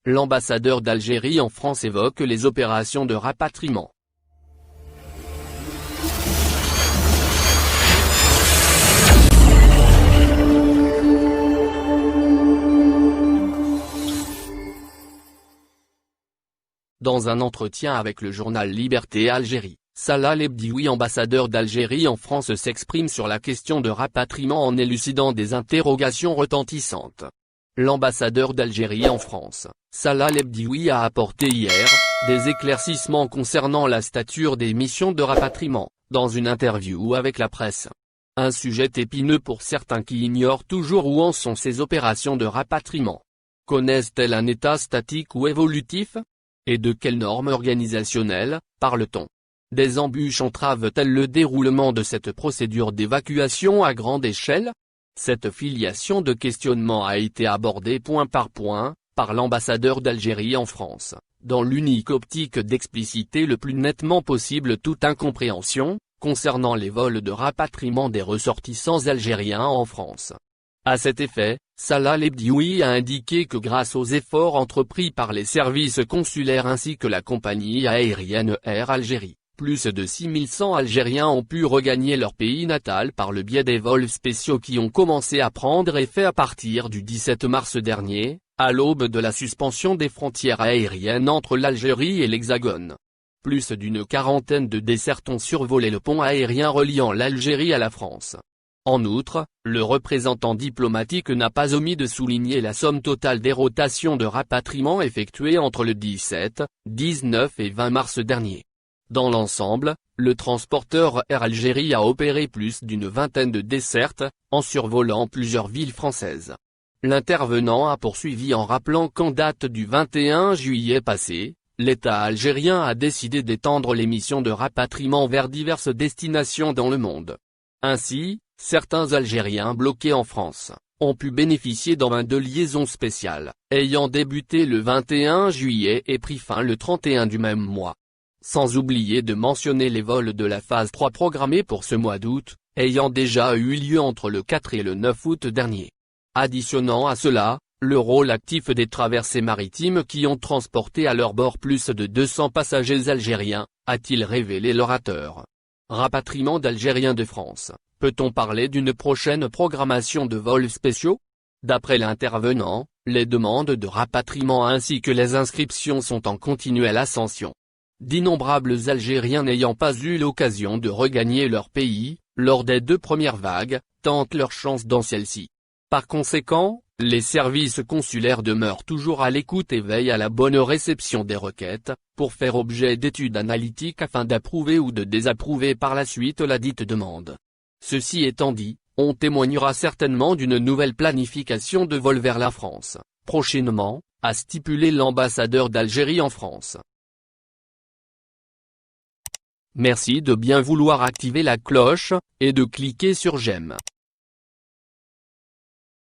L'ambassadeur d'Algérie en France évoque les opérations de rapatriement. Dans un entretien avec le journal Liberté Algérie, Salah Lebdioui, ambassadeur d'Algérie en France, s'exprime sur la question de rapatriement en élucidant des interrogations retentissantes. L'ambassadeur d'Algérie en France, Salah Lebdioui, a apporté hier des éclaircissements concernant la stature des missions de rapatriement, dans une interview avec la presse. Un sujet épineux pour certains qui ignorent toujours où en sont ces opérations de rapatriement. Connaissent-elles un état statique ou évolutif ? Et de quelles normes organisationnelles parle-t-on ? Des embûches entravent-elles le déroulement de cette procédure d'évacuation à grande échelle ? Cette filiation de questionnement a été abordée point par point, par l'ambassadeur d'Algérie en France, dans l'unique optique d'expliciter le plus nettement possible toute incompréhension, concernant les vols de rapatriement des ressortissants algériens en France. À cet effet, Salah Lebdioui a indiqué que grâce aux efforts entrepris par les services consulaires ainsi que la compagnie aérienne Air Algérie, plus de 6100 Algériens ont pu regagner leur pays natal par le biais des vols spéciaux qui ont commencé à prendre effet à partir du 17 mars dernier, à l'aube de la suspension des frontières aériennes entre l'Algérie et l'Hexagone. Plus d'une quarantaine de dessertes ont survolé le pont aérien reliant l'Algérie à la France. En outre, le représentant diplomatique n'a pas omis de souligner la somme totale des rotations de rapatriement effectuées entre le 17, 19 et 20 mars dernier. Dans l'ensemble, le transporteur Air Algérie a opéré plus d'une vingtaine de dessertes, en survolant plusieurs villes françaises. L'intervenant a poursuivi en rappelant qu'en date du 21 juillet passé, l'État algérien a décidé d'étendre les missions de rapatriement vers diverses destinations dans le monde. Ainsi, certains Algériens bloqués en France ont pu bénéficier d'un de liaisons spéciales, ayant débuté le 21 juillet et pris fin le 31 du même mois. Sans oublier de mentionner les vols de la phase 3 programmés pour ce mois d'août, ayant déjà eu lieu entre le 4 et le 9 août dernier. Additionnant à cela, le rôle actif des traversées maritimes qui ont transporté à leur bord plus de 200 passagers algériens, a-t-il révélé l'orateur. Rapatriement d'Algériens de France. Peut-on parler d'une prochaine programmation de vols spéciaux ? D'après l'intervenant, les demandes de rapatriement ainsi que les inscriptions sont en continuelle ascension. D'innombrables Algériens n'ayant pas eu l'occasion de regagner leur pays, lors des 2 premières vagues, tentent leur chance dans celle-ci. Par conséquent, les services consulaires demeurent toujours à l'écoute et veillent à la bonne réception des requêtes, pour faire objet d'études analytiques afin d'approuver ou de désapprouver par la suite la dite demande. Ceci étant dit, on témoignera certainement d'une nouvelle planification de vol vers la France, prochainement, a stipulé l'ambassadeur d'Algérie en France. Merci de bien vouloir activer la cloche, et de cliquer sur j'aime.